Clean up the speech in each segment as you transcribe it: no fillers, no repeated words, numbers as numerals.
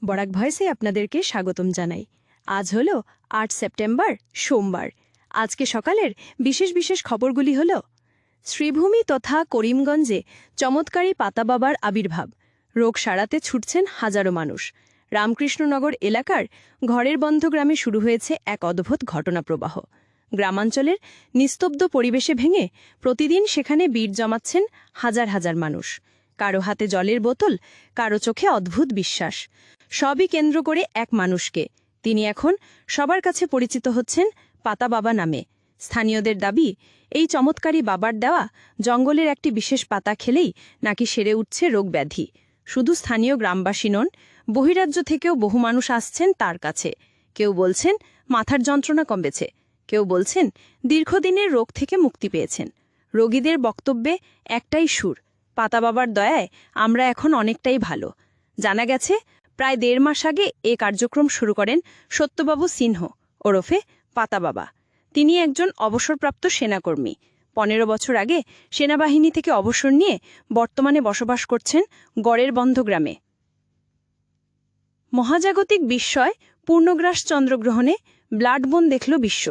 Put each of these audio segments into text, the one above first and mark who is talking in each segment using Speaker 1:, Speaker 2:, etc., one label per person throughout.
Speaker 1: বরাক ভয়েসে আপনাদেরকে স্বাগতম জানাই। আজ হল ৮ সেপ্টেম্বর, সোমবার। আজকে সকালের বিশেষ বিশেষ খবরগুলি হল: শ্রীভূমি তথা করিমগঞ্জে চমৎকারী পাতা বাবার আবির্ভাব, রোগ সারাতে ছুটছেন হাজারো মানুষ। রামকৃষ্ণনগর এলাকার ঘরের বন্ধ গ্রামে শুরু হয়েছে এক অদ্ভুত ঘটনাপ্রবাহ। গ্রামাঞ্চলের নিস্তব্ধ পরিবেশে ভেঙে প্রতিদিন সেখানে ভিড় জমাচ্ছেন হাজার হাজার মানুষ। কারো হাতে জলের বোতল, কারো চোখে অদ্ভুত বিশ্বাস। সবই কেন্দ্র করে এক মানুষকে। তিনি এখন সবার কাছে পরিচিত হচ্ছেন পাতা বাবা নামে। স্থানীয়দের দাবি, এই চমৎকারী বাবার দেওয়া জঙ্গলের একটি বিশেষ পাতা খেলেই নাকি সেরে উঠছে রোগ ব্যাধি। শুধু স্থানীয় গ্রামবাসী নন, বহিরাজ্য থেকেও বহু মানুষ আসছেন তার কাছে। কেউ বলছেন মাথার যন্ত্রণা কমেছে, কেউ বলছেন দীর্ঘদিনের রোগ থেকে মুক্তি পেয়েছেন। রোগীদের বক্তব্যে একটাই সুর, পাতা বাবার দয়ায় আমরা এখন অনেকটাই ভালো। জানা গেছে, প্রায় ১.৫ মাস আগে এ কার্যক্রম শুরু করেন সত্যবাবু সিনহ ওরফে পাতা বাবা। তিনি একজন অবসরপ্রাপ্ত সেনাকর্মী। ১৫ বছর আগে সেনাবাহিনী থেকে অবসর নিয়ে বর্তমানে বসবাস করছেন গড়ের বন্ধ গ্রামে। মহাজাগতিক বিস্ময়, পূর্ণগ্রাস চন্দ্রগ্রহণে ব্লাড মুন দেখল বিশ্ব।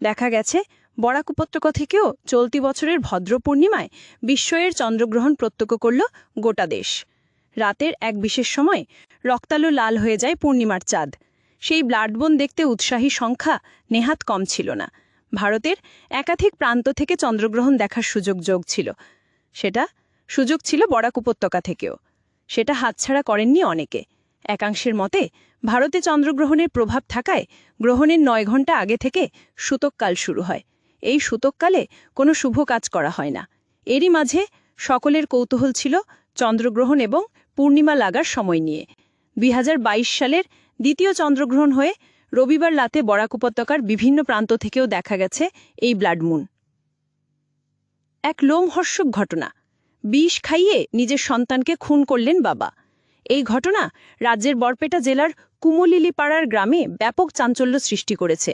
Speaker 1: দেখা গেছে, বরাক উপত্যকা থেকেও চলতি বছরের ভদ্র পূর্ণিমায় বিস্ময়ের চন্দ্রগ্রহণ প্রত্যক্ষ করল গোটা দেশ। রাতের এক বিশেষ সময় রক্তালো লাল হয়ে যায় পূর্ণিমার চাঁদ। সেই ব্লাড মুন দেখতে উৎসাহী সংখ্যা নেহাত কম ছিল না। ভারতের একাধিক প্রান্ত থেকে চন্দ্রগ্রহণ দেখার সুযোগ ছিল বরাক উপত্যকা থেকেও। সেটা হাতছাড়া করেননি অনেকে। একাংশের মতে, ভারতে চন্দ্রগ্রহণের প্রভাব থাকায় গ্রহণের ৯ ঘণ্টা আগে থেকে সূতককাল শুরু হয়। এই সূতককালে কোনো শুভ কাজ করা হয় না। এরই মাঝে সকলের কৌতূহল ছিল চন্দ্রগ্রহণ এবং পূর্ণিমা লাগার সময় নিয়ে। ২০২২ সালের দ্বিতীয় চন্দ্রগ্রহণ হয়ে রবিবার রাতে বরাক উপত্যকার বিভিন্ন প্রান্ত থেকেও দেখা গেছে এই ব্লাড মুন। এক লোমহর্ষক ঘটনা। বিষ খাইয়ে নিজের সন্তানকে খুন করলেন বাবা। এই ঘটনা রাজ্যের বরপেটা জেলার কুমলিলিপাড়ার গ্রামে ব্যাপক চাঞ্চল্য সৃষ্টি করেছে।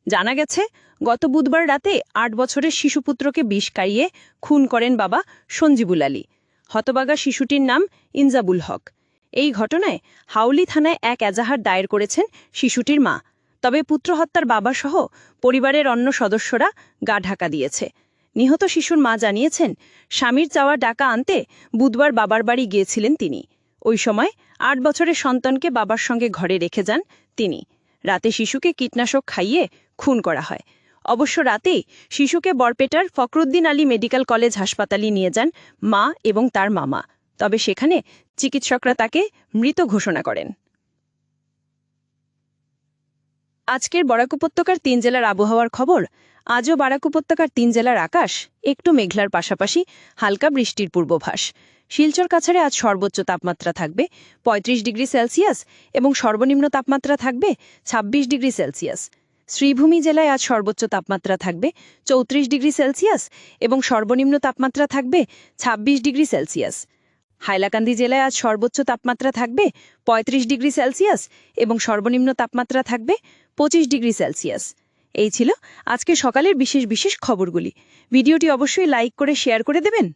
Speaker 1: জানা গেছে, গত বুধবার রাতে ৮ বছরের শিশুপুত্রকে বিষ খাইয়ে খুন করেন বাবা সঞ্জীবুল আলী। হতবাগা শিশুটির নাম ইনজাবুল হক। এই ঘটনায় হাউলি থানায় এক এজাহার দায়ের করেছেন শিশুটির মা। তবে পুত্র হত্যার বাবাসহ পরিবারের অন্য সদস্যরা গা ঢাকা দিয়েছে। নিহত শিশুর মা জানিয়েছেন, স্বামীর চাওয়া টাকা আনতে বুধবার বাবার বাড়ি গিয়েছিলেন তিনি। ওই সময় ৮ বছরের সন্তানকে বাবার সঙ্গে ঘরে রেখে যান তিনি। রাতে শিশুকে কীটনাশক খাইয়ে খুন করা হয়। অবশ্য রাতেই শিশুকে বরপেটার ফখরুদ্দিন আলী মেডিকেল কলেজ হাসপাতালে নিয়ে যান মা এবং তার মামা। তবে সেখানে চিকিৎসকরা তাকে মৃত ঘোষণা করেন। আজকের বরাক উপত্যকার ৩ জেলার আবহাওয়ার খবর। আজও বরাক উপত্যকার ৩ জেলার আকাশ একটু মেঘলার পাশাপাশি হালকা বৃষ্টির পূর্বাভাস। শিলচর কাছাড়ে আজ সর্বোচ্চ তাপমাত্রা থাকবে ৩৫ ডিগ্রি সেলসিয়াস এবং সর্বনিম্ন তাপমাত্রা থাকবে ২৬ ডিগ্রি সেলসিয়াস। শ্রীভূমি জেলায় আজ সর্বোচ্চ তাপমাত্রা থাকবে ৩৪ ডিগ্রি সেলসিয়াস এবং সর্বনিম্ন তাপমাত্রা থাকবে ২৬ ডিগ্রি সেলসিয়াস। হাইলাকান্দি জেলায় আজ সর্বোচ্চ তাপমাত্রা থাকবে ৩৫ ডিগ্রি সেলসিয়াস এবং সর্বনিম্ন তাপমাত্রা থাকবে ২৫ ডিগ্রি সেলসিয়াস। এই ছিল আজকে সকালের বিশেষ বিশেষ খবরগুলি। ভিডিওটি অবশ্যই লাইক করে শেয়ার করে দেবেন।